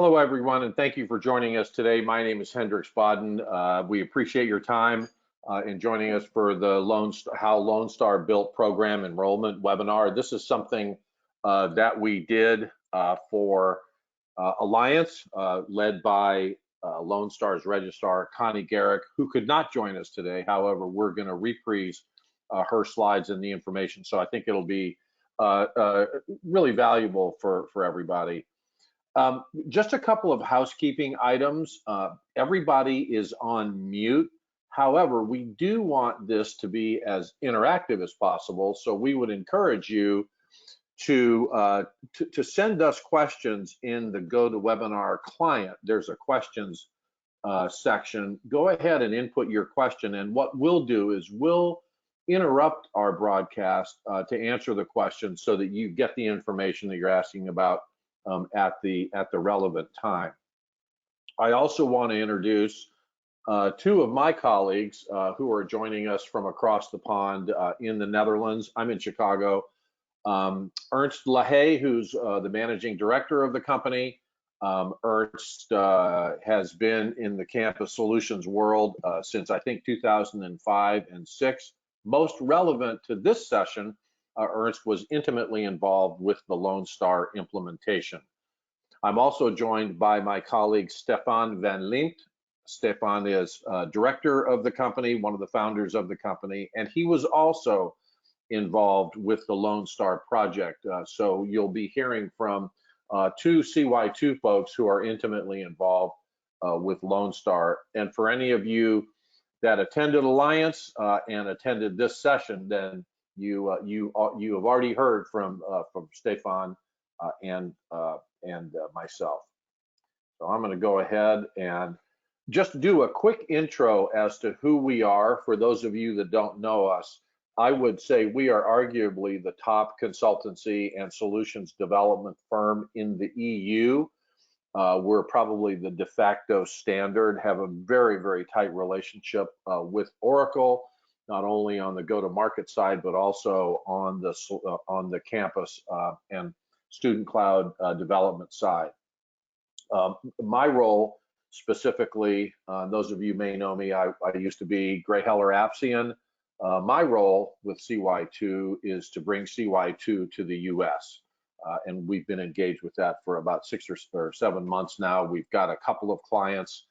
Hello, everyone, and thank you for joining us today. My name is Hendricks Bodden. We appreciate your time in joining us for the How Lone Star Built Program Enrollment webinar. This is something that we did for Alliance, led by Lone Star's registrar, Connie Garrick, who could not join us today. However, we're going to reprise her slides and the information, so I think it'll be really valuable for everybody. Just a couple of housekeeping items. Everybody is on mute. However, we do want this to be as interactive as possible, so we would encourage you to send us questions in the GoToWebinar client. There's a questions section. Go ahead and input your question, and what we'll do is we'll interrupt our broadcast to answer the question so that you get the information that you're asking about at the relevant time. I also want to introduce two of my colleagues who are joining us from across the pond in the Netherlands. I'm in Chicago. Ernst Lahaye, who's the managing director of the company. Ernst has been in the campus solutions world since I think 2005 and 6. Most relevant to this session, Ernst was intimately involved with the Lone Star implementation. I'm also joined by my colleague Stefan van Liemt. Stefan is director of the company, one of the founders of the company, and he was also involved with the Lone Star project. So you'll be hearing from two CY2 folks who are intimately involved with Lone Star. And for any of you that attended Alliance and attended this session, then you have already heard from Stefan and myself. So I'm going to go ahead and just do a quick intro as to who we are. For those of you that don't know us, I would say we are arguably the top consultancy and solutions development firm in the EU. We're probably the de facto standard, have a very, very tight relationship with Oracle, not only on the go-to-market side, but also on the campus and student cloud development side. My role specifically, those of you may know me, I used to be Gray Heller Apsian. My role with CY2 is to bring CY2 to the US. And we've been engaged with that for about 6 or 7 months now. We've got a couple of clients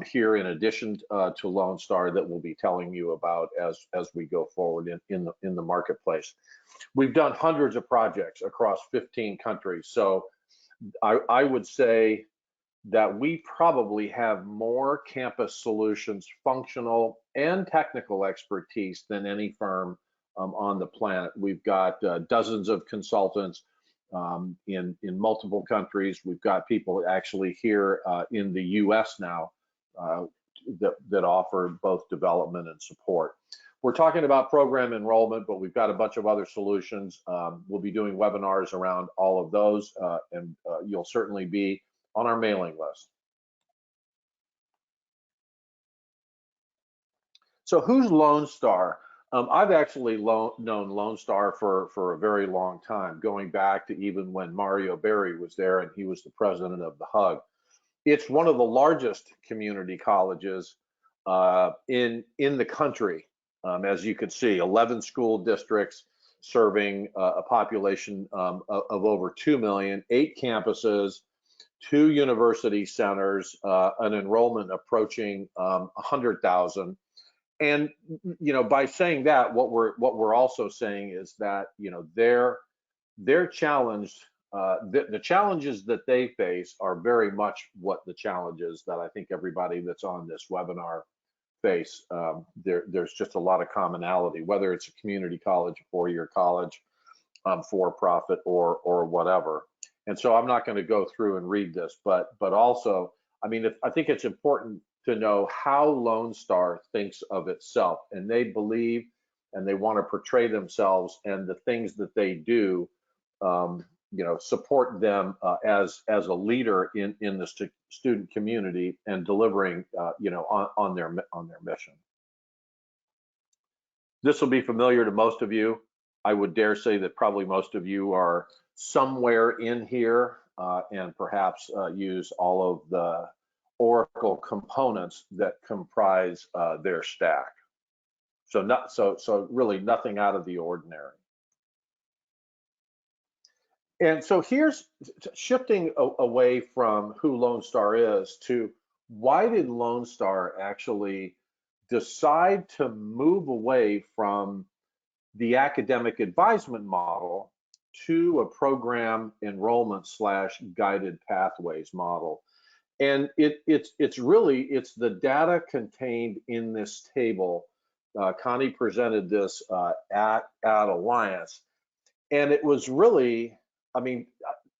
here in addition to Lone Star that we'll be telling you about as we go forward in the marketplace. We've done hundreds of projects across 15 countries. So I would say that we probably have more campus solutions, functional and technical expertise than any firm on the planet. We've got dozens of consultants in multiple countries. We've got people actually here in the US now that offer both development and support. We're talking about program enrollment, but we've got a bunch of other solutions. We'll be doing webinars around all of those, and you'll certainly be on our mailing list. So who's Lone Star? I've actually known Lone Star for a very long time, going back to even when Mario Berry was there and he was the president of the HUG. It's one of the largest community colleges in the country. As you can see, 11 school districts serving a population of over 2 million, 8 campuses, 2 university centers, an enrollment approaching 100,000. And by saying that, what we're also saying is that they're challenged. The challenges that they face are very much what the challenges that I think everybody that's on this webinar face. There's just a lot of commonality, whether it's a community college, a 4-year college, for-profit, or whatever. And so I'm not going to go through and read this, but also, I mean, I think it's important to know how Lone Star thinks of itself, and they believe and they want to portray themselves and the things that they do, support them as a leader in the student community and delivering, on their mission. This will be familiar to most of you. I would dare say that probably most of you are somewhere in here and perhaps use all of the Oracle components that comprise their stack. So really nothing out of the ordinary. And so here's shifting away from who Lone Star is to why did Lone Star actually decide to move away from the academic advisement model to a program enrollment / guided pathways model. And it's really the data contained in this table. Connie presented this at Alliance, and it was really, I mean,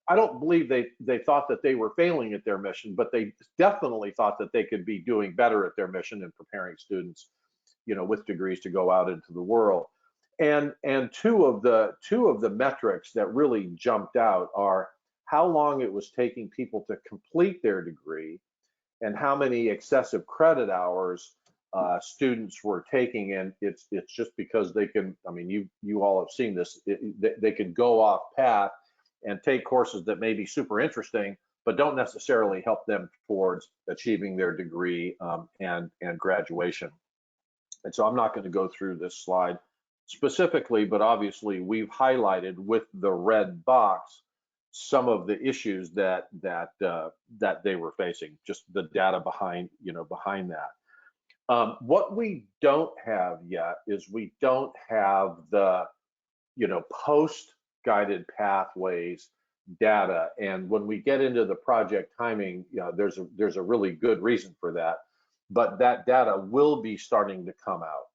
I don't believe they thought that they were failing at their mission, but they definitely thought that they could be doing better at their mission and preparing students, with degrees to go out into the world. And two of the metrics that really jumped out are how long it was taking people to complete their degree and how many excessive credit hours students were taking. And it's just because they can, I mean, you all have seen this, they can go off path and take courses that may be super interesting, but don't necessarily help them towards achieving their degree and graduation. And so I'm not going to go through this slide specifically, but obviously we've highlighted with the red box some of the issues that they were facing, just the data behind that. What we don't have yet is we don't have the post-guided pathways data, and when we get into the project timing, there's a really good reason for that, but that data will be starting to come out.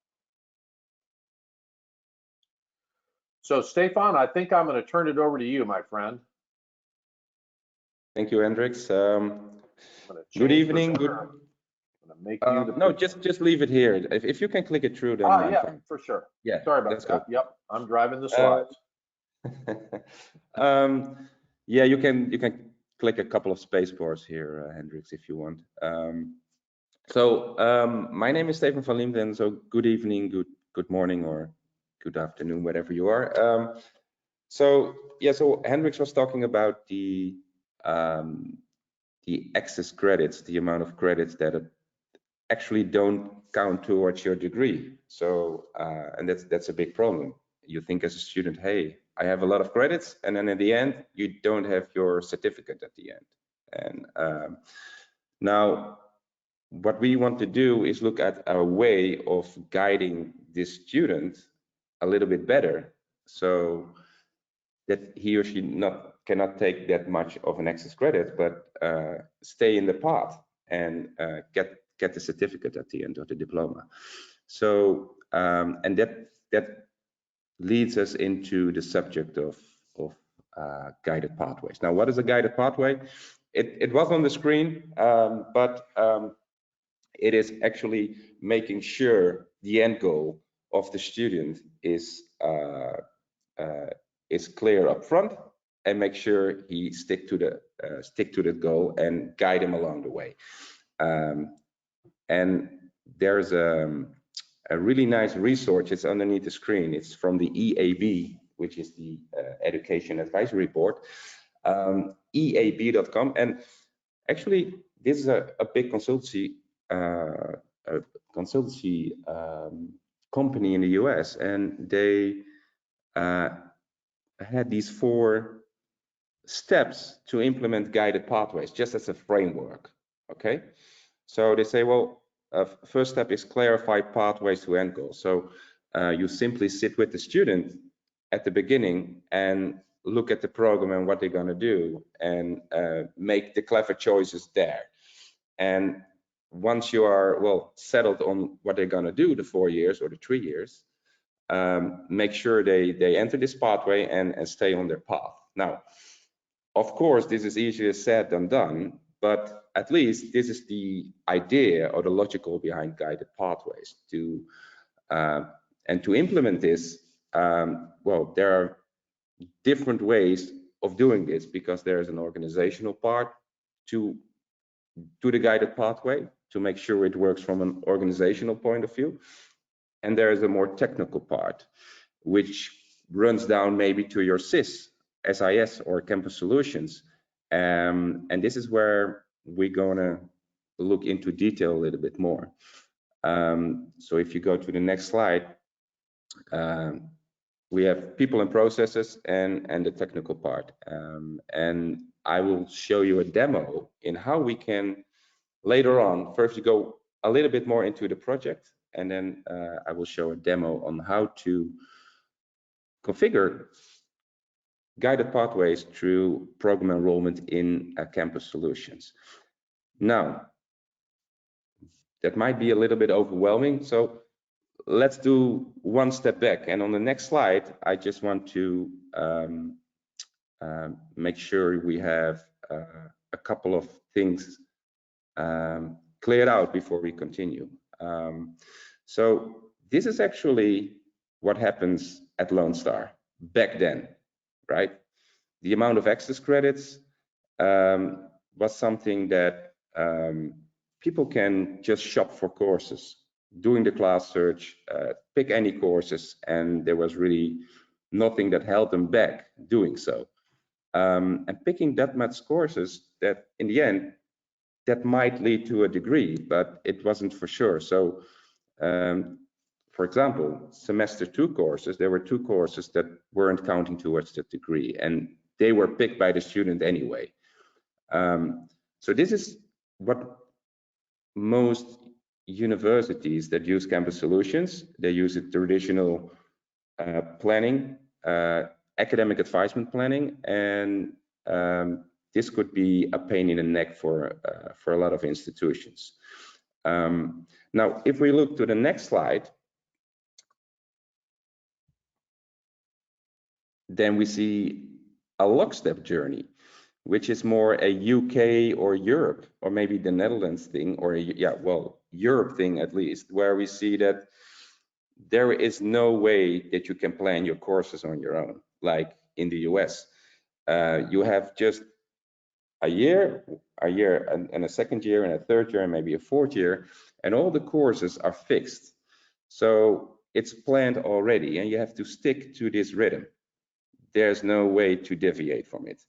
So Stefan, I think I'm going to turn it over to you, my friend. Thank you, Hendricks. Good evening. No, just leave it here. If you can click it through, then yeah, fine. For sure. Yeah, sorry about that. Yep, I'm driving the slides. Yeah, you can click a couple of space bars here, Hendricks, if you want. My name is Stefan van Liemden. So good evening, good morning, or good afternoon, wherever you are. So Hendricks was talking about the excess credits, the amount of credits that actually don't count towards your degree. So and that's a big problem. You think as a student, hey, I have a lot of credits, and then at the end you don't have your certificate at the end. And now what we want to do is look at a way of guiding this student a little bit better, so that he or she cannot take that much of an excess credit, but stay in the path and get the certificate at the end of the diploma. So and that leads us into the subject of guided pathways. Now, what is a guided pathway? It was on the screen, but it is actually making sure the end goal of the student is clear up front, and make sure he stick to the goal and guide him along the way. And there's a really nice resource. It's underneath the screen. It's from the EAB, which is the Education Advisory Board, EAB.com. And actually, this is a big consultancy company in the US, and they had these 4 steps to implement guided pathways, just as a framework. Okay, so they say, well, first step is clarify pathways to end goals. So you simply sit with the student at the beginning and look at the program and what they're going to do, and make the clever choices there. And once you are settled on what they're going to do, the 4 years or the 3 years, make sure they enter this pathway and stay on their path. Now, of course, this is easier said than done, but at least this is the idea or the logical behind guided pathways. And to implement this, there are different ways of doing this, because there is an organizational part to the guided pathway to make sure it works from an organizational point of view. And there is a more technical part, which runs down maybe to your SIS or campus solutions, And this is where we're gonna look into detail a little bit more. So if you go to the next slide, we have people and processes and the technical part. And I will show you a demo in how we can later on, first you go a little bit more into the project, and then I will show a demo on how to configure guided pathways through program enrollment in campus solutions. Now, that might be a little bit overwhelming, so let's do one step back. And on the next slide, I just want to make sure we have a couple of things cleared out before we continue. So this is actually what happens at Lone Star back then, right? The amount of access credits was something that people can just shop for courses, doing the class search, pick any courses, and there was really nothing that held them back doing so. And picking that much courses, that in the end, that might lead to a degree, but it wasn't for sure. So, for example, semester 2 courses, there were 2 courses that weren't counting towards the degree, and they were picked by the student anyway. So this is what most universities that use campus solutions, they use a traditional planning, academic advisement planning, and this could be a pain in the neck for a lot of institutions. Now, if we look to the next slide, then we see a lockstep journey, which is more a UK or Europe, or maybe the Netherlands thing, or Europe thing at least, where we see that there is no way that you can plan your courses on your own, like in the US. You have just a year, and a second year, and a third year, and maybe a fourth year, and all the courses are fixed. So it's planned already, and you have to stick to this rhythm. There's no way to deviate from it.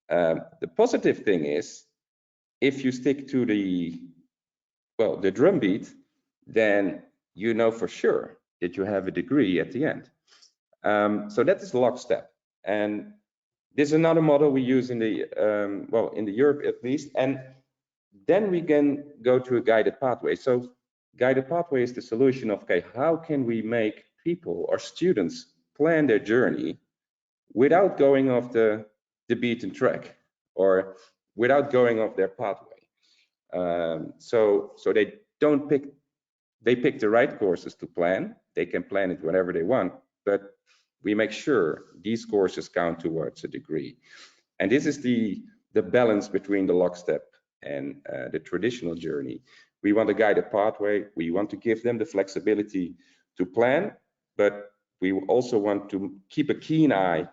The positive thing is, if you stick to the drum beat, then you know for sure that you have a degree at the end. So that is lockstep. And this is another model we use in the, in the Europe at least. And then we can go to a guided pathway. So guided pathway is the solution of, okay, how can we make people or students plan their journey without going off the beaten track, or without going off their pathway. So they don't pick, they pick the right courses to plan. They can plan it whenever they want, but we make sure these courses count towards a degree. And this is the balance between the lockstep and the traditional journey. We want a guided pathway. We want to give them the flexibility to plan, but we also want to keep a keen eye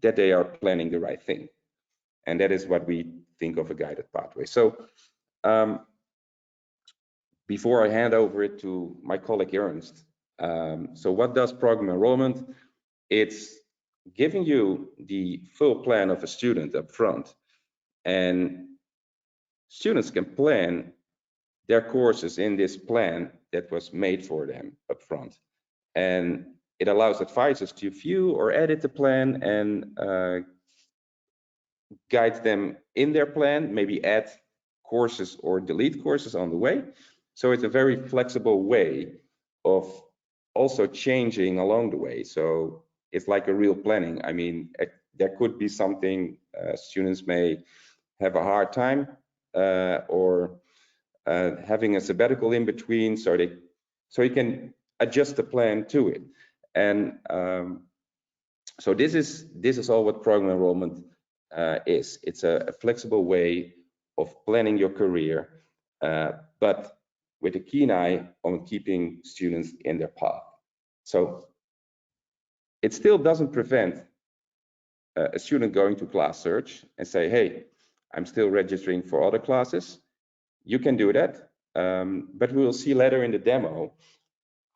that they are planning the right thing. And that is what we think of a guided pathway. So before I hand over it to my colleague Ernst, so what does program enrollment? It's giving you the full plan of a student up front, and students can plan their courses in this plan that was made for them up front. And it allows advisors to view or edit the plan and guide them in their plan, maybe add courses or delete courses on the way. So it's a very flexible way of also changing along the way. So it's like a real planning. I mean, there could be something students may have a hard time or having a sabbatical in between, so you can adjust the plan to it. And so this is all what program enrollment is. It's a flexible way of planning your career, but with a keen eye on keeping students in their path. So it still doesn't prevent a student going to class search and say, hey, I'm still registering for other classes. You can do that, but we will see later in the demo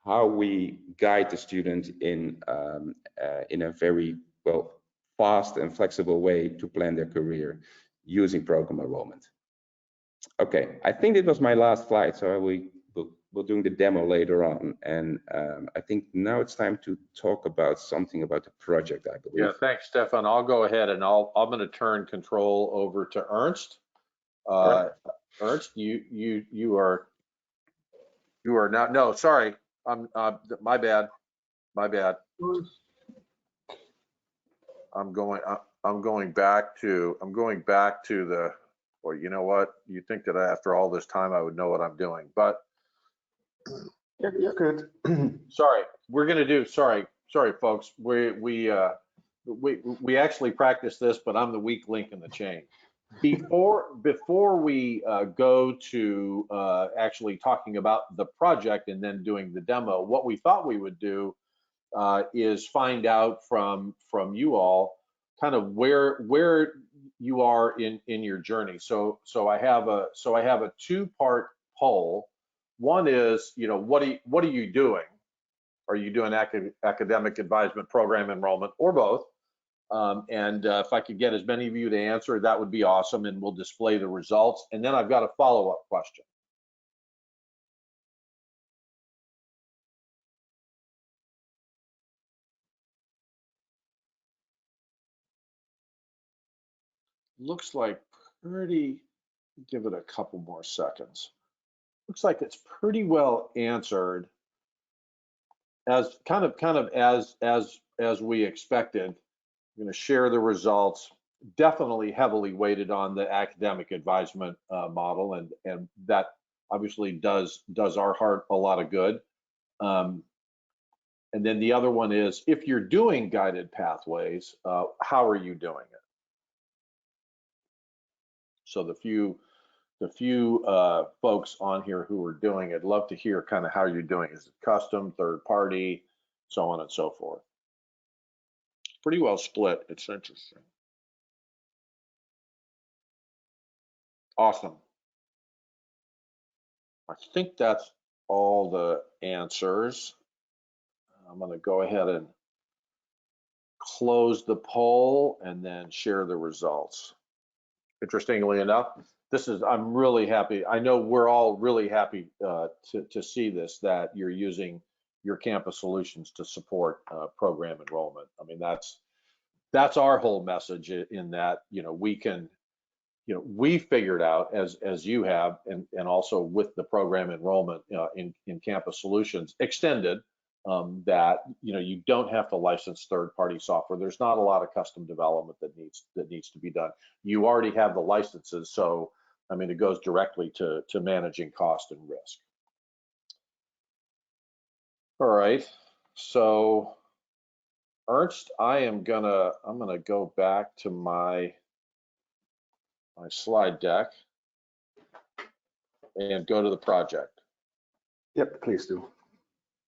how we guide the student in a very fast and flexible way to plan their career using program enrollment. Okay, I think it was my last slide, so we're doing the demo later on, and I think now it's time to talk about something about the project, I believe. Yeah, thanks, Stefan. I'll go ahead and I'm going to turn control over to Ernst. Right. Ernst, you are now. No, sorry, I'm my bad. I'm going back to the. Well, you know what? You think that after all this time I would know what I'm doing, but You're good. sorry, we're gonna do. Sorry, folks. We actually practiced this, but I'm the weak link in the chain. Before we go to actually talking about the project and then doing the demo, what we thought we would do is find out from you all kind of where you are in your journey. So I have a 2-part poll. One is, what are you doing? Are you doing academic advisement, program enrollment, or both? And if I could get as many of you to answer, that would be awesome, and we'll display the results. And then I've got a follow-up question. Looks like give it a couple more seconds. Looks like it's pretty well answered as kind of as we expected. I'm going to share the results. Definitely heavily weighted on the academic advisement model, and that obviously does our heart a lot of good. And then the other one is, if you're doing guided pathways, how are you doing it? So the few folks on here who are doing it, love to hear kind of how you're doing. Is it custom, third party, so on and so forth? Pretty well split. It's interesting. Awesome. I think that's all the answers. I'm going to go ahead and close the poll and then share the results. Interestingly enough, I'm really happy. I know we're all really happy to see this, that you're using your campus solutions to support program enrollment. I mean, that's our whole message, in that, we can, we figured out, as you have, and also with the program enrollment in campus solutions extended, that you don't have to license third-party software. There's not a lot of custom development that needs to be done. You already have the licenses, so I mean, it goes directly to managing cost and risk. All right, so Ernst, I'm gonna go back to my slide deck and go to the project. Yep, please do.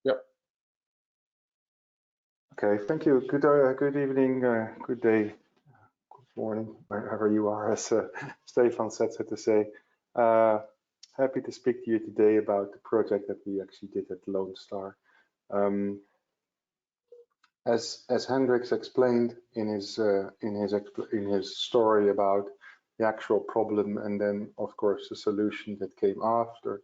Yep. Okay, thank you. Good evening, good day, good morning, wherever you are, as Stefan said, so to say. Happy to speak to you today about the project that we actually did at Lone Star. As Hendricks explained in his story about the actual problem, and then of course the solution that came after,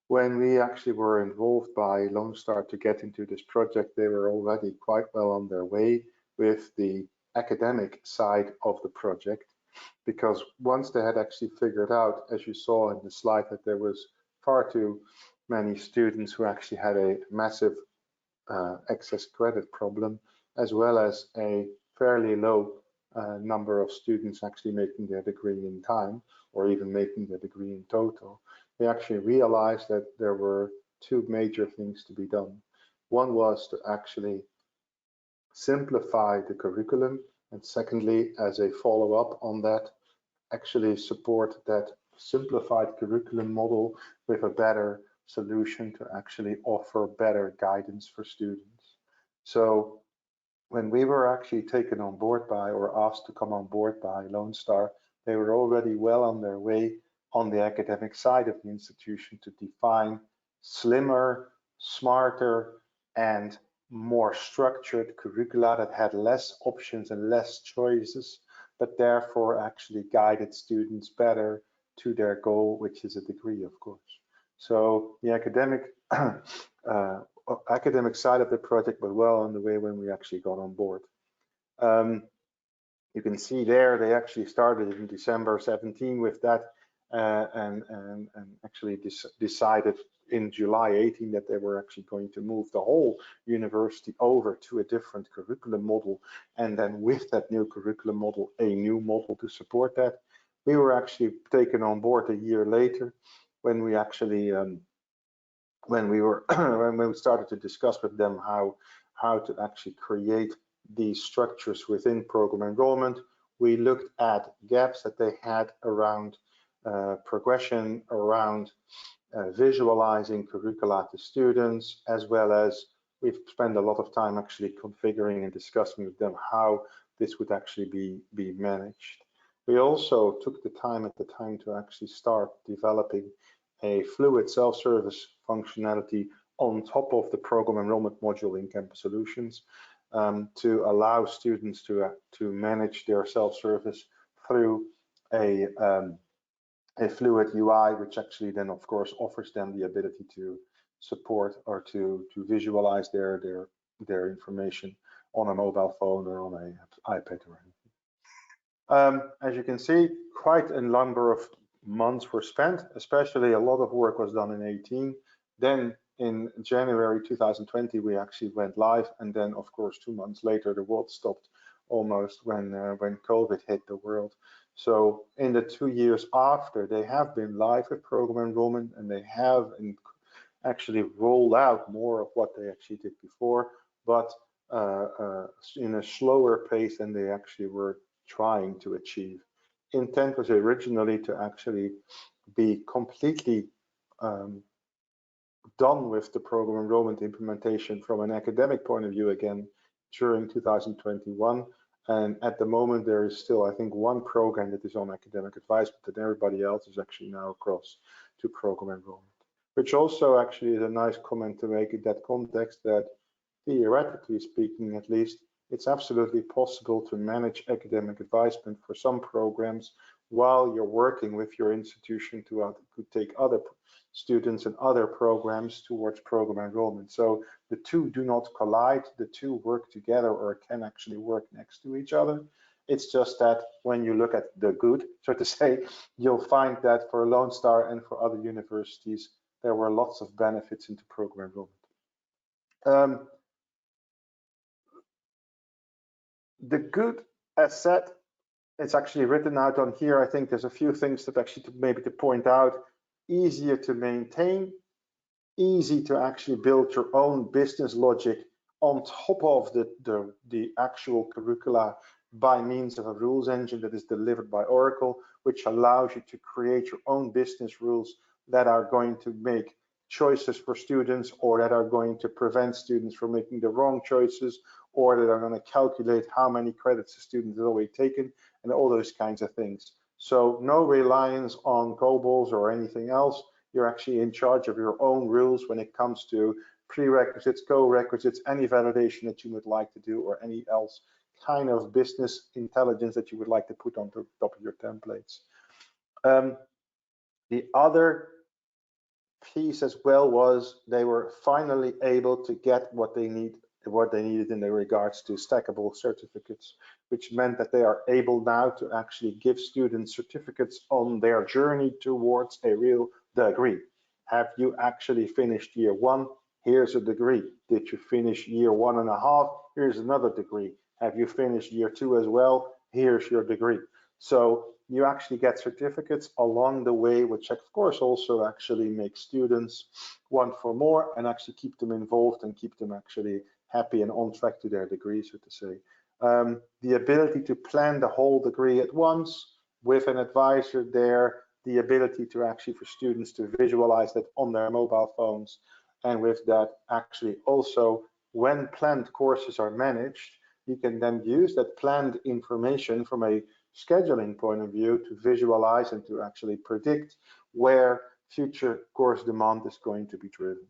when we actually were involved by Lone Star to get into this project, they were already quite well on their way with the academic side of the project, because once they had actually figured out, as you saw in the slide, that there was far too many students who actually had a massive excess credit problem, as well as a fairly low number of students actually making their degree in time, or even making their degree in total, they actually realized that there were two major things to be done. One was to actually simplify the curriculum, and secondly, as a follow-up on that, actually support that simplified curriculum model with a better solution to actually offer better guidance for students. So when we were actually taken on board by, or asked to come on board by Lone Star, they were already well on their way on the academic side of the institution to define slimmer, smarter, and more structured curricula that had less options and less choices but therefore actually guided students better to their goal, which is a degree, of course. So the academic side of the project was well on the way when we actually got on board. You can see there they actually started in December 17 with that, and actually decided in July 18 that they were actually going to move the whole university over to a different curriculum model, and then with that new curriculum model, a new model to support that. We were actually taken on board a year later when we actually when we started to discuss with them how to actually create these structures within program enrollment. We looked at gaps that they had around progression, around visualizing curricula to students, as well as we've spent a lot of time actually configuring and discussing with them how this would actually be managed. We also took the time at the time to actually start developing a fluid self-service functionality on top of the program enrollment module in Campus Solutions, to allow students to manage their self-service through a fluid UI, which actually then of course offers them the ability to support or to visualize their information on a mobile phone or on an iPad or anything. As you can see, quite a number of months were spent, especially a lot of work was done in 18. Then in January 2020, we actually went live, and then of course 2 months later, the world stopped almost when COVID hit the world. So in the 2 years after, they have been live with program enrollment, and they have actually rolled out more of what they actually did before, but in a slower pace than they actually were trying to achieve. Intent was originally to actually be completely done with the program enrollment implementation from an academic point of view again during 2021. And at the moment, there is still, I think, one program that is on academic advisement, and everybody else is actually now across to program enrollment, which also actually is a nice comment to make in that context, that theoretically speaking, at least, it's absolutely possible to manage academic advisement for some programs while you're working with your institution to take other students and other programs towards program enrollment. So the two do not collide, the two work together or can actually work next to each other. It's just that when you look at the good, so to say, you'll find that for Lone Star and for other universities, there were lots of benefits into program enrollment. The good, as said, it's actually written out on here. I think there's a few things that actually maybe to point out. Easier to maintain, easy to actually build your own business logic on top of the actual curricula by means of a rules engine that is delivered by Oracle, which allows you to create your own business rules that are going to make choices for students, or that are going to prevent students from making the wrong choices, or that are going to calculate how many credits a student has already taken, and all those kinds of things. So no reliance on COBOLs or anything else. You're actually in charge of your own rules when it comes to prerequisites, co-requisites, any validation that you would like to do, or any else kind of business intelligence that you would like to put on top of your templates. The other piece as well was they were finally able to get what they needed in regards to stackable certificates, which meant that they are able now to actually give students certificates on their journey towards a real degree. Have you actually finished year one? Here's a degree. Did you finish year 1.5? Here's another degree. Have you finished year 2 as well? Here's your degree. So you actually get certificates along the way, which of course also actually makes students want for more and actually keep them involved and keep them actually happy and on track to their degree, so to say. The ability to plan the whole degree at once with an advisor there, the ability to actually for students to visualize that on their mobile phones, and with that actually also when planned courses are managed, you can then use that planned information from a scheduling point of view to visualize and to actually predict where future course demand is going to be driven.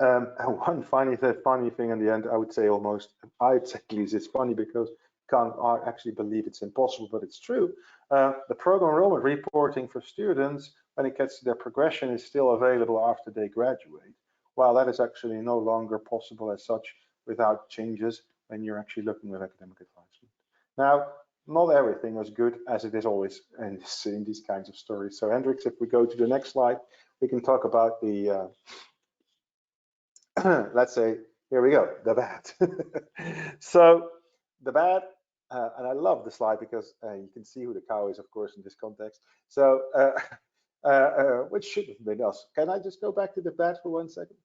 And one funny thing in the end, I would say almost, I'd say at least it's funny because can't actually believe it's impossible, but it's true. The program enrollment reporting for students when it gets to their progression is still available after they graduate, while that is actually no longer possible as such without changes when you're actually looking at academic advisement. Now, not everything was good, as it is always in these kinds of stories. So Hendricks, if we go to the next slide, we can talk about the, let's say, here we go, the bad. So the bad, and I love the slide because you can see who the cow is, of course, in this context. So, which should have been us. Can I just go back to the bad for 1 second?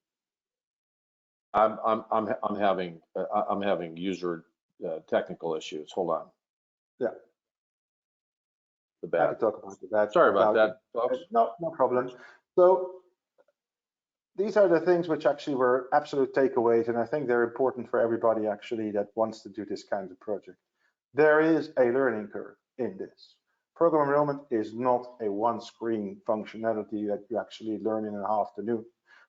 I'm having user technical issues. Hold on. Yeah. The I bad. can talk about the bad. Sorry about that, folks. No problem. So these are the things which actually were absolute takeaways, and I think they're important for everybody actually that wants to do this kind of project. There is a learning curve in this. Program enrollment is not a one-screen functionality that you actually learn in an afternoon.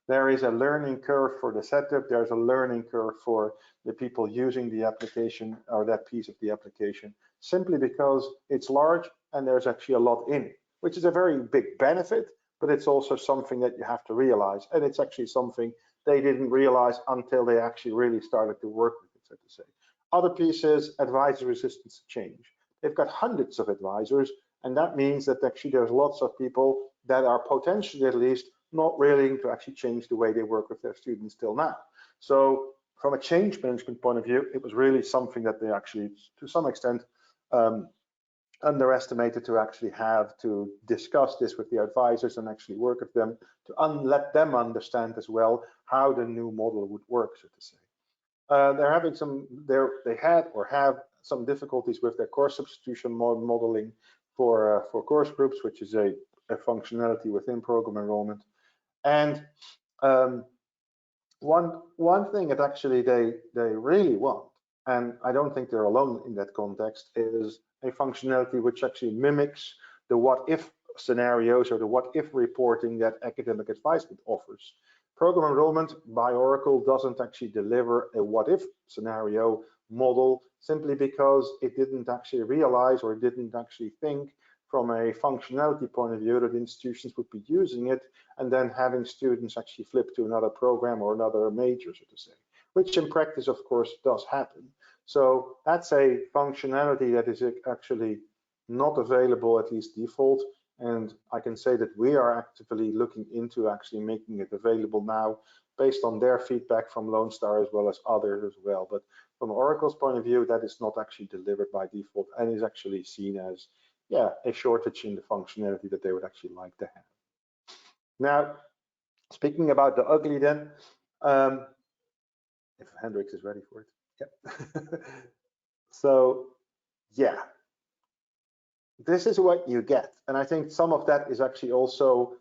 There is a learning curve for the setup. There's a learning curve for the people using the application or that piece of the application, simply because it's large and there's actually a lot in it, which is a very big benefit, but it's also something that you have to realize. And it's actually something they didn't realize until they actually really started to work with it, so to say. Other pieces, advisor resistance to change. They've got hundreds of advisors, and that means that actually there's lots of people that are potentially at least not willing to actually change the way they work with their students till now. So from a change management point of view, it was really something that they actually, to some extent, underestimated to actually have to discuss this with the advisors and actually work with them to let them understand as well how the new model would work, so to say. They're having they had or have some difficulties with their course substitution modeling for course groups, which is a functionality within program enrollment. And one thing that actually they really want, and I don't think they're alone in that context, is a functionality which actually mimics the what if scenarios or the what if reporting that academic advisement offers. Program enrollment by Oracle doesn't actually deliver a what if scenario model simply because it didn't actually realize or didn't actually think from a functionality point of view that institutions would be using it and then having students actually flip to another program or another major, so to say, which in practice, of course, does happen. So that's a functionality that is actually not available, at least default. And I can say that we are actively looking into actually making it available now based on their feedback from Lone Star as well as others as well. But from Oracle's point of view, that is not actually delivered by default and is actually seen as, yeah, a shortage in the functionality that they would actually like to have. Now, speaking about the ugly then, if Hendricks is ready for it. Yep. So, yeah, this is what you get. And I think some of that is actually also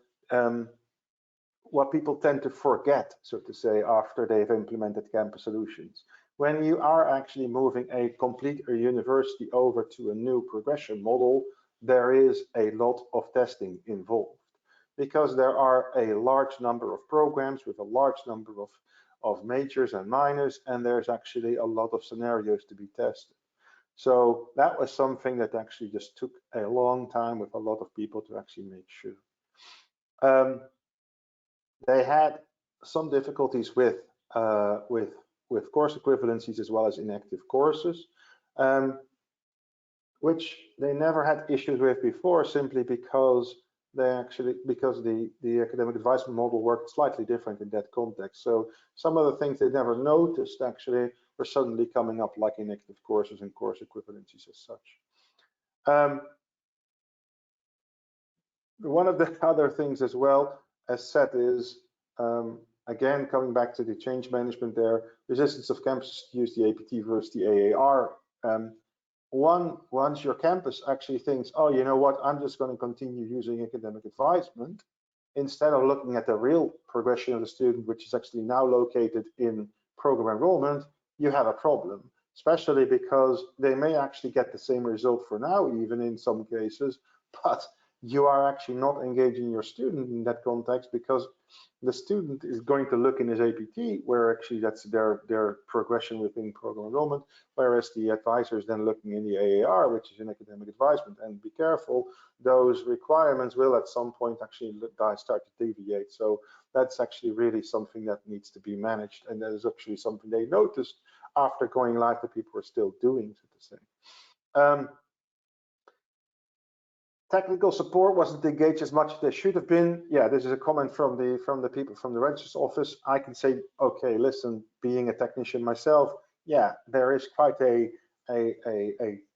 what people tend to forget, so to say, after they've implemented campus solutions. When you are actually moving a complete university over to a new progression model, there is a lot of testing involved because there are a large number of programs with a large number of majors and minors, and there's actually a lot of scenarios to be tested. So that was something that actually just took a long time with a lot of people to actually make sure. They had some difficulties with course equivalencies as well as inactive courses, which they never had issues with before, simply because the academic advisement model worked slightly different in that context. So some of the things they never noticed actually were suddenly coming up, like inactive courses and course equivalencies as such. One of the other things as well, as said, is again coming back to the change management there, resistance of campuses to use the APT versus the AAR. Once your campus actually thinks, oh, you know what, I'm just going to continue using academic advisement, instead of looking at the real progression of the student, which is actually now located in program enrollment, you have a problem, especially because they may actually get the same result for now, even in some cases, but you are actually not engaging your student in that context, because the student is going to look in his APT, where actually that's their progression within program enrollment, whereas the advisor is then looking in the AAR, which is in academic advisement. And be careful, those requirements will at some point actually start to deviate. So that's actually really something that needs to be managed, and that is actually something they noticed after going live that people are still doing, so to say. Technical support wasn't engaged as much as they should have been. Yeah, this is a comment from the people from the registrar's office. I can say, okay, listen, being a technician myself, yeah, there is quite a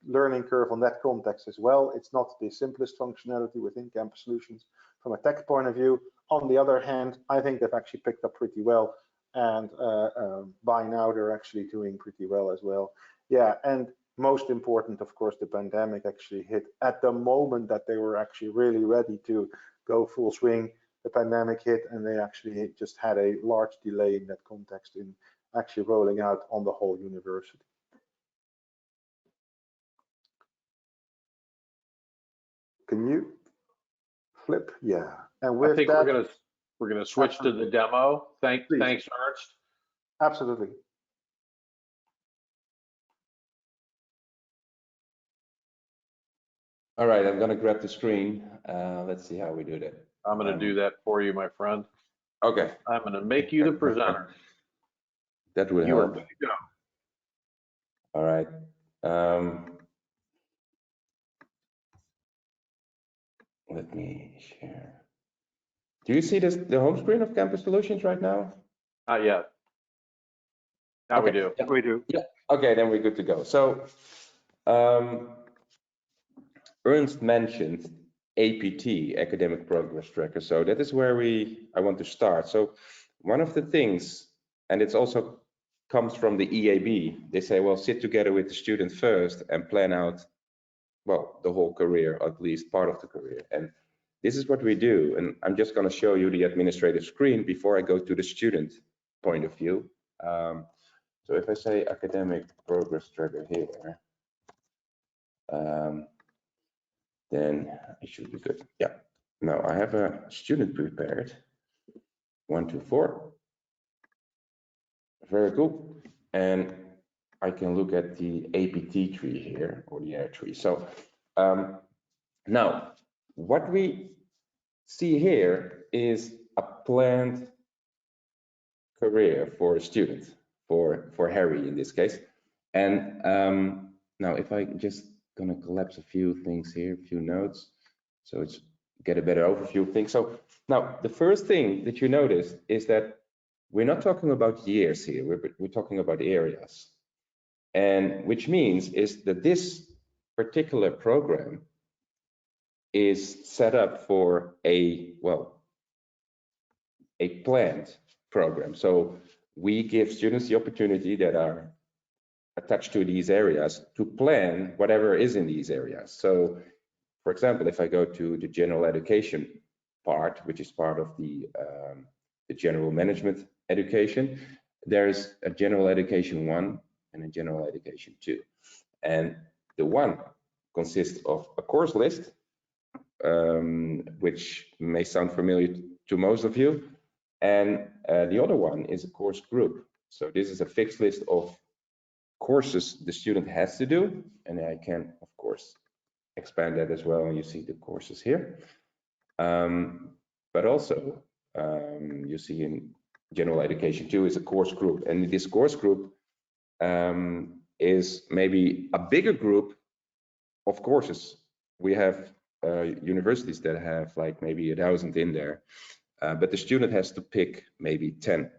learning curve on that context as well. It's not the simplest functionality within campus solutions from a tech point of view. On the other hand, I think they've actually picked up pretty well, and by now they're actually doing pretty well as well. Yeah, and most important, of course, the pandemic actually hit at the moment that they were actually really ready to go full swing. The pandemic hit, and they actually just had a large delay in that context in actually rolling out on the whole university. Can you flip? Yeah. And with I think that, we're gonna switch to the demo. Thanks, Ernst. Absolutely. All right, I'm gonna grab the screen. Let's see how we do that. I'm gonna do that for you, my friend. Okay. I'm gonna make you the presenter. That will You are help. good to go. All right. Let me share. Do you see this, the home screen of Campus Solutions right now? Not yet. Now we do. Yeah. We do. Yeah. Okay, then we're good to go. So, Ernst mentioned APT, Academic Progress Tracker. So that is where I want to start. So one of the things, and it's also comes from the EAB, they say, well, sit together with the student first and plan out, well, the whole career, or at least part of the career. And this is what we do. And I'm just going to show you the administrative screen before I go to the student point of view. So if I say Academic Progress Tracker here, then it should be good. Yeah. Now I have a student prepared. 1, 2, 4. Very cool. And I can look at the APT tree here, or the air tree. So now what we see here is a planned career for a student, for Harry in this case. And now if I just gonna collapse a few things here, a few notes, so it's get a better overview of things. So now the first thing that you notice is that we're not talking about years here, we're talking about areas. And which means is that this particular program is set up for a planned program. So we give students the opportunity that are attached to these areas to plan whatever is in these areas. So for example, if I go to the general education part, which is part of the general management education, there's a general education 1 and a general education 2. And the 1 consists of a course list, which may sound familiar to most of you. And the other one is a course group. So this is a fixed list of courses the student has to do. And I can, of course, expand that as well. And you see the courses here. But also, you see in general education 2 is a course group. And this course group is maybe a bigger group of courses. We have universities that have like maybe 1,000 in there. But the student has to pick maybe 10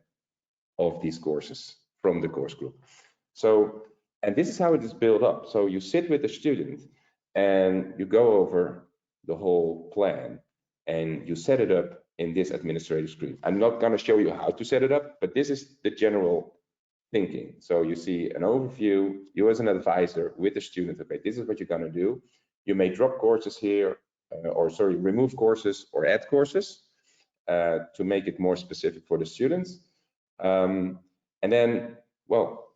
of these courses from the course group. So, and this is how it is built up. So you sit with the student and you go over the whole plan and you set it up in this administrative screen. I'm not going to show you how to set it up, but this is the general thinking. So you see an overview, you as an advisor with the student, okay, this is what you're going to do. You may drop courses here, remove courses or add courses. To make it more specific for the students, and then, well,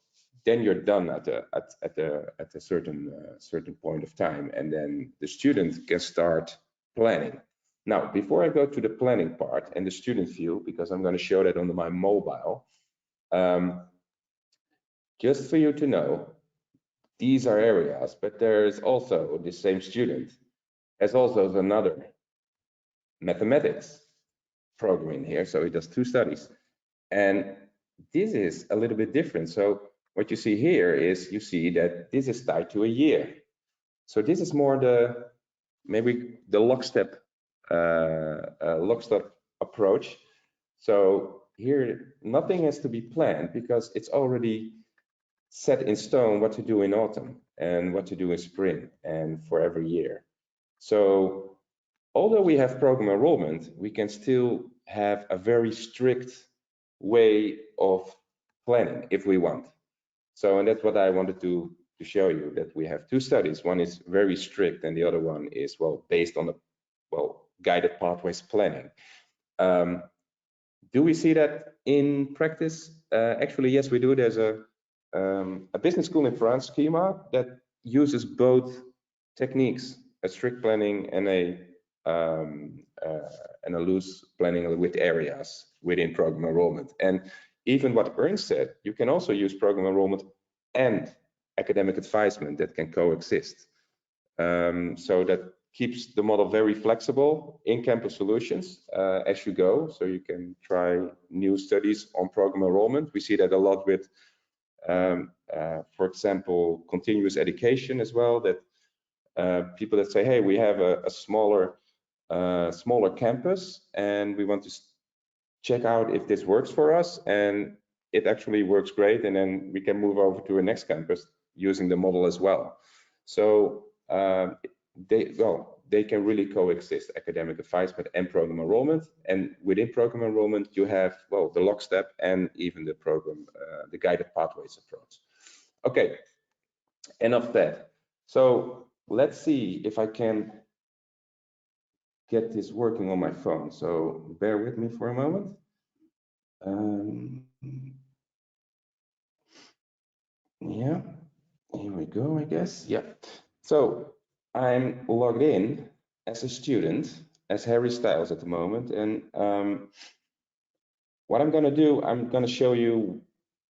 then you're done at a certain point of time, and then the student can start planning. Now, before I go to the planning part and the student view, because I'm going to show that on my mobile, just for you to know, these are areas, but there's also the same student has also another mathematics program in here. So he does 2 studies. And this is a little bit different. So what you see here is you see that this is tied to a year. So this is more the maybe the lockstep approach. So here nothing has to be planned because it's already set in stone what to do in autumn and what to do in spring and for every year. So although we have program enrollment, we can still have a very strict way of planning if we want. So, and that's what I wanted to show you, that we have 2 studies. One is very strict and the other one is, well, based on the, well, guided pathways planning. Do we see that in practice? Actually, yes, we do. There's a business school in France, Schema, that uses both techniques, a strict planning and a loose planning with areas within program enrollment. And even what Ernst said, you can also use program enrollment and academic advisement that can coexist. So that keeps the model very flexible in campus solutions as you go. So you can try new studies on program enrollment. We see that a lot with, for example, continuous education as well, that people that say, hey, we have a smaller campus and we want to check out if this works for us, and it actually works great, and then we can move over to a next campus using the model as well. So they can really coexist, academic advisement and program enrollment. And within program enrollment, you have, well, the lockstep and even the program, the guided pathways approach. Okay, enough that. So let's see if I can get this working on my phone. So bear with me for a moment. Yeah, here we go, I guess. Yeah. So I'm logged in as a student, as Harry Styles at the moment. And what I'm going to do, I'm going to show you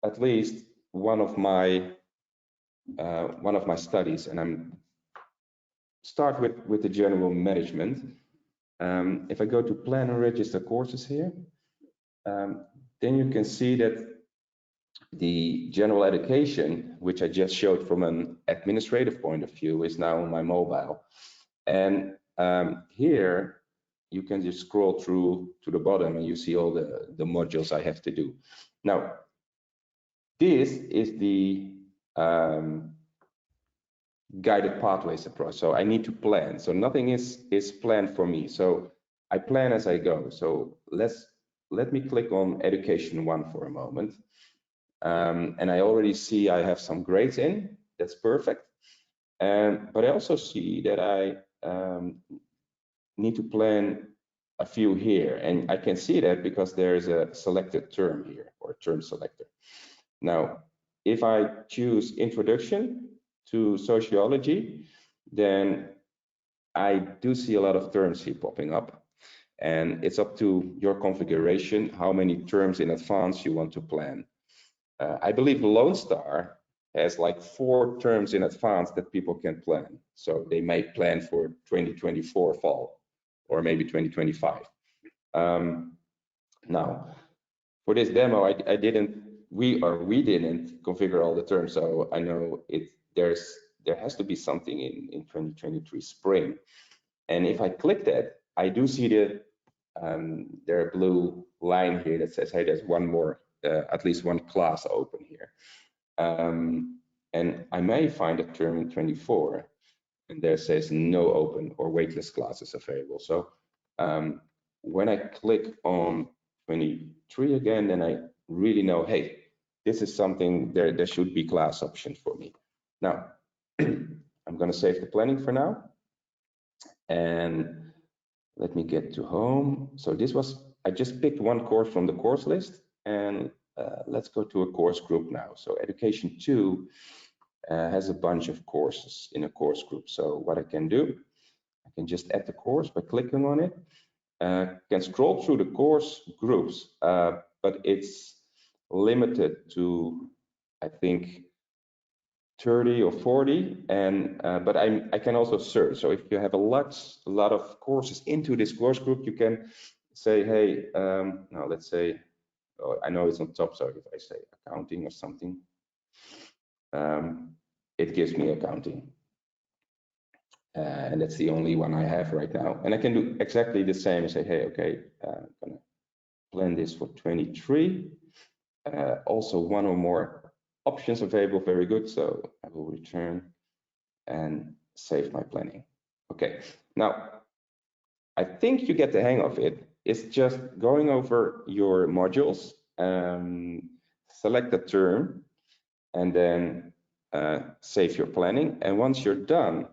at least one of my studies, and I'm start with the general management. If I go to plan and register courses here, then you can see that the general education, which I just showed from an administrative point of view, is now on my mobile. And here you can just scroll through to the bottom and you see all the modules I have to do. Now, this is the guided pathways approach. So I need to plan. So nothing is planned for me. So I plan as I go. So let me click on education 1 for a moment. And I already see I have some grades in. That's perfect. But I also see that I need to plan a few here. And I can see that because there is a selected term here, or term selector. Now, if I choose introduction to sociology, then I do see a lot of terms here popping up. And it's up to your configuration, how many terms in advance you want to plan. I believe Lone Star has like 4 terms in advance that people can plan. So they may plan for 2024 fall or maybe 2025. Now, for this demo, we didn't configure all the terms. So I know there has to be something in 2023 spring. And if I click that, I do see their blue line here that says, hey, there's one more, at least one class open here. And I may find a term in 24, and there says no open or waitlist classes available. So when I click on 23 again, then I really know, hey, this is something, there should be class option for me. Now, I'm going to save the planning for now. And let me get to home. So I just picked one course from the course list, and let's go to a course group now. So education 2 has a bunch of courses in a course group. So what I can do, I I can just add the course by clicking on it. Can scroll through the course groups, but it's limited to, I think, 30 or 40, and but I can also search. So if you have a lot of courses into this course group, you can say, hey, now let's say, oh, I know it's on top, so if I say accounting or something, it gives me accounting. And that's the only one I have right now. And I can do exactly the same and say, hey, okay, I'm gonna plan this for 23. Also one or more options available, very good. So I will return and save my planning. Okay, now I think you get the hang of it. It's just going over your modules, select a term, and then save your planning. And once you're done,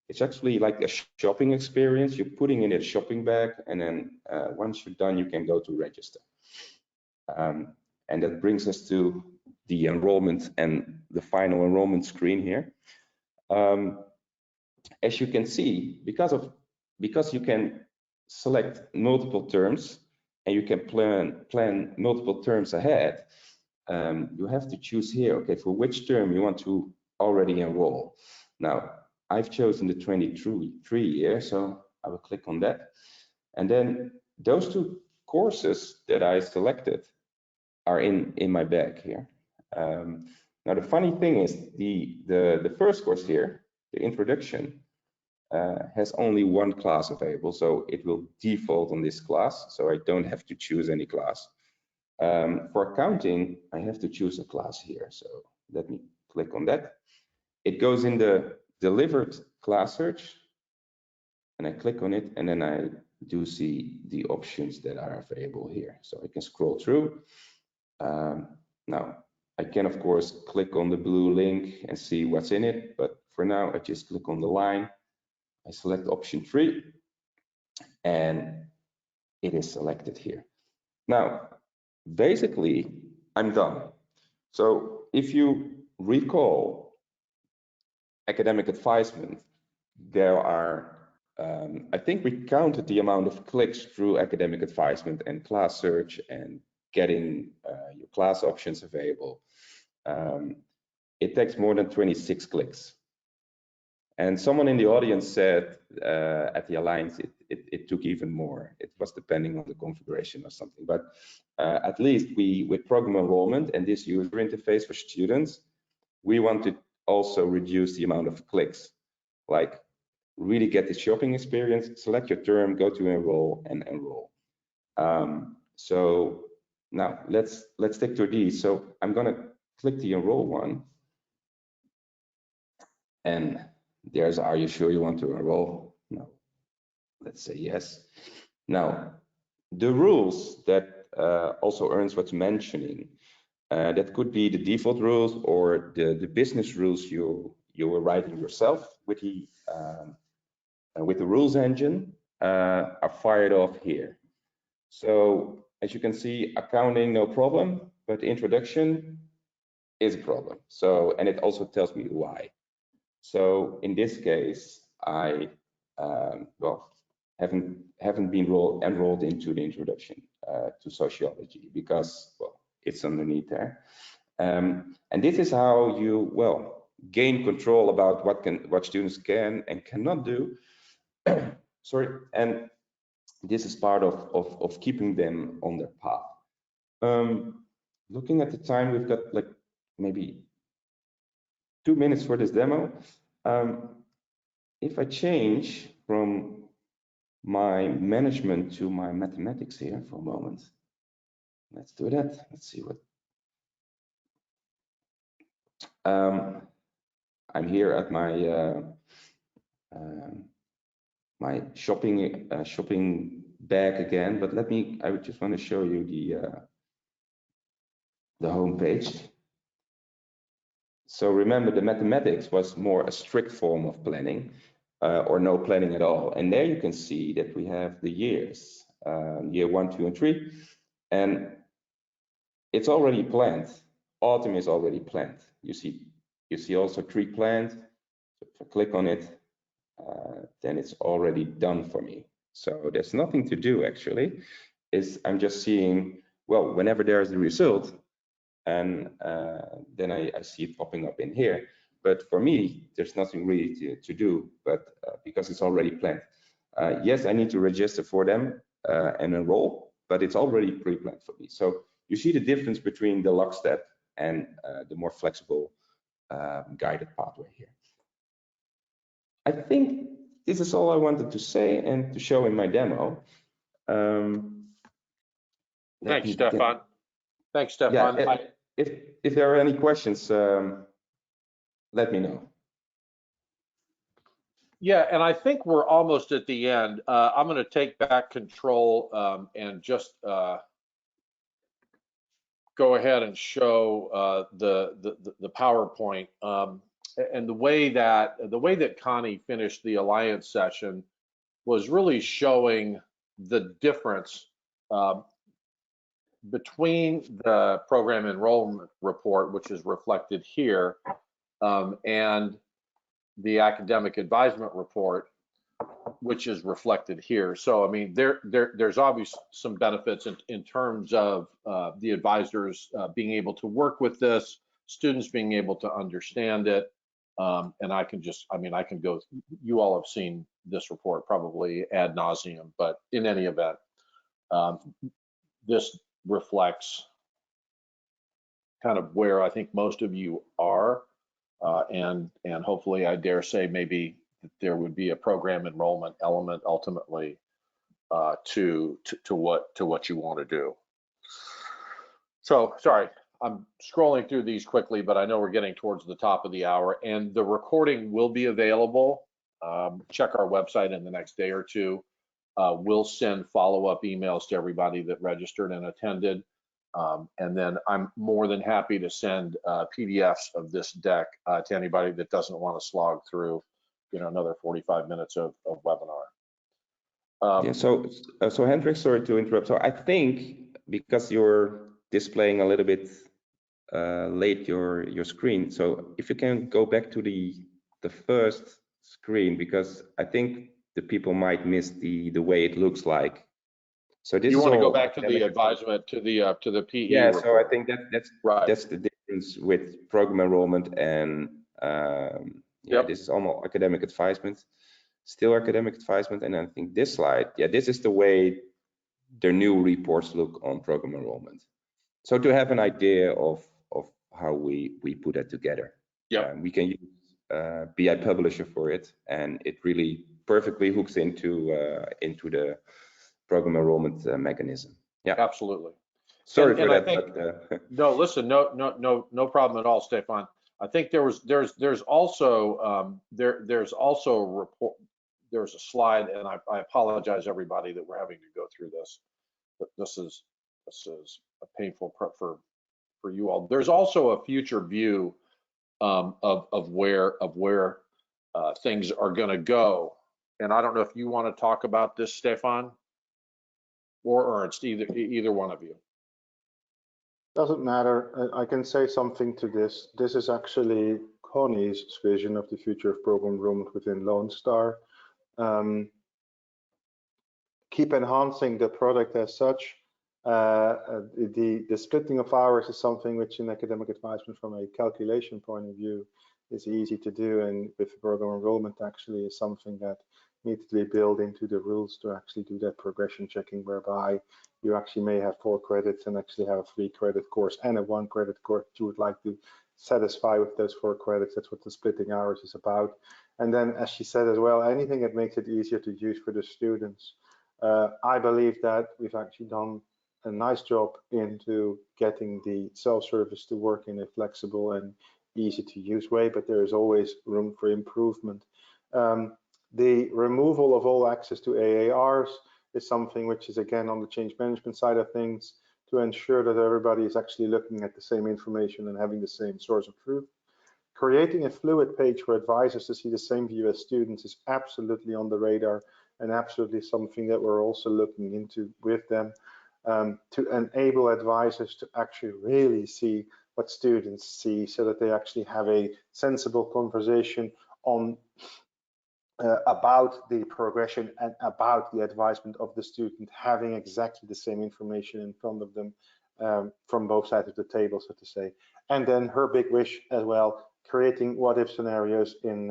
it's actually like a shopping experience. You're putting in a shopping bag, and then once you're done, you can go to register. And that brings us to the enrollment and the final enrollment screen here. As you can see, because you can select multiple terms and you can plan multiple terms ahead, you have to choose here, okay, for which term you want to already enroll. Now, I've chosen the 23 year, so I will click on that. And then those two courses that I selected are in my bag here. Now, the funny thing is the first course here, the introduction, has only one class available, so it will default on this class, so I don't have to choose any class. For accounting, I have to choose a class here, so let me click on that. It goes in the delivered class search, and I click on it, and then I do see the options that are available here. So I can scroll through. Now, I can, of course, click on the blue link and see what's in it, but for now, I just click on the line. I select option 3, and it is selected here. Now, basically, I'm done. So if you recall academic advisement, there are, I think we counted the amount of clicks through academic advisement and class search and getting your class options available. It takes more than 26 clicks. And someone in the audience said at the Alliance, it took even more. It was depending on the configuration or something. But at least with program enrollment and this user interface for students, we want to also reduce the amount of clicks. Like really get the shopping experience, select your term, go to enroll and enroll. So now let's stick to these. So I'm gonna click the enroll one. And there's, are you sure you want to enroll? No. Let's say yes. Now, the rules that also Ernst was mentioning, that could be the default rules or the business rules you were writing yourself with the rules engine are fired off here. So as you can see, accounting, no problem, but introduction is a problem. So, and it also tells me why. So in this case, I well haven't been enrolled into the introduction to sociology because well it's underneath there, and this is how you well gain control about what students can and cannot do. Sorry, and this is part of keeping them on their path. Looking at the time, we've got like maybe 2 minutes for this demo. If I change from my management to my mathematics here for a moment, let's do that. Let's see what. I'm here at my my shopping bag again, but I would just want to show you the home page. So remember, the mathematics was more a strict form of planning, or no planning at all. And there you can see that we have the years, year 1, 2, and 3, and it's already planned. Autumn is already planned. You see also 3 planned. So if I click on it, then it's already done for me. So there's nothing to do actually. I'm just seeing, well, whenever there's a result, and then I see it popping up in here. But for me, there's nothing really to do, but because it's already planned. Yes, I need to register for them and enroll, but it's already pre-planned for me. So you see the difference between the lockstep and the more flexible guided pathway here. I think this is all I wanted to say and to show in my demo. Thanks, Stefan. Thanks, Stefan. Yeah, if there are any questions, let me know. Yeah, and I think we're almost at the end. I'm going to take back control and just go ahead and show the PowerPoint. And the way that Connie finished the Alliance session was really showing the difference between the program enrollment report, which is reflected here, and the academic advisement report, which is reflected here. So, I mean, there's obviously some benefits in terms of the advisors being able to work with this, students being able to understand it. And I can go, you all have seen this report probably ad nauseum, but in any event, this reflects kind of where I think most of you are. And hopefully, I dare say, maybe there would be a program enrollment element ultimately to what you want to do. So, sorry, I'm scrolling through these quickly, but I know we're getting towards the top of the hour, and the recording will be available. Check our website in the next day or two. We'll send follow-up emails to everybody that registered and attended. And then I'm more than happy to send PDFs of this deck to anybody that doesn't want to slog through, another 45 minutes of webinar. Yeah, so Hendrik, sorry to interrupt. So I think because you're displaying a little bit late your screen, so if you can go back to the first screen, because I think the people might miss the way it looks like. So this you want to go back to academic the advisement to the PE yeah report. So I think that's right. That's the difference with program enrollment and Yep. This is almost academic advisement, still academic advisement. And I think this slide, this is the way the new reports look on program enrollment. So to have an idea of how we put that together. We can use BI Publisher for it, and it really perfectly hooks into the program enrollment mechanism. Yeah, absolutely. Sorry for that. But, no, listen, no problem at all, Stefan. I think there's also there's also a report. There's a slide, and I apologize everybody that we're having to go through this. But this is a painful prep for you all. There's also a future view of where things are going to go, and I don't know if you want to talk about this, Stefan, or Ernst, either one of you. Doesn't matter. I can say something to this. This is actually Connie's vision of the future of program enrollment within Lone Star. Keep enhancing the product as such. The splitting of hours is something which in academic advisement from a calculation point of view is easy to do, and with program enrollment actually is something that needs to be built into the rules to actually do that progression checking, whereby you actually may have 4 credits and actually have a 3-credit course and a 1-credit course that you would like to satisfy with those 4 credits. That's what the splitting hours is about. And then, as she said as well, anything that makes it easier to use for the students. I believe that we've actually done a nice job into getting the self-service to work in a flexible and easy to use way, but there is always room for improvement. The removal of all access to AARs is something which is again on the change management side of things, to ensure that everybody is actually looking at the same information and having the same source of truth. Creating a fluid page for advisors to see the same view as students is absolutely on the radar, and absolutely something that we're also looking into with them, to enable advisors to actually really see what students see, so that they actually have a sensible conversation on about the progression and about the advisement of the student, having exactly the same information in front of them from both sides of the table, so to say. And then her big wish as well, creating what-if scenarios in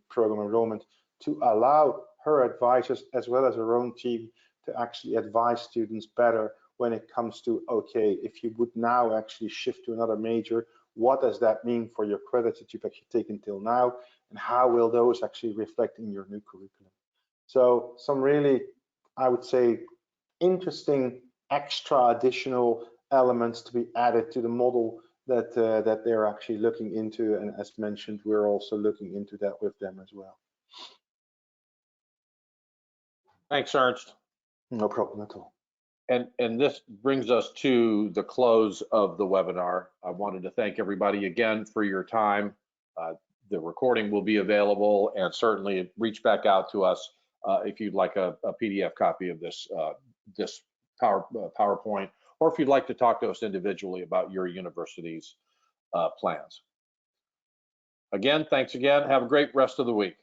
program enrollment to allow her advisors as well as her own team to actually advise students better when it comes to, okay, if you would now actually shift to another major, what does that mean for your credits that you've actually taken till now, and how will those actually reflect in your new curriculum? So some really, I would say, interesting extra additional elements to be added to the model that that they're actually looking into, and as mentioned, we're also looking into that with them as well. Thanks, Ernst. No problem at all. And this brings us to the close of the webinar. I wanted to thank everybody again for your time. The recording will be available, and certainly reach back out to us if you'd like a PDF copy of this PowerPoint, or if you'd like to talk to us individually about your university's plans. Again, thanks again. Have a great rest of the week.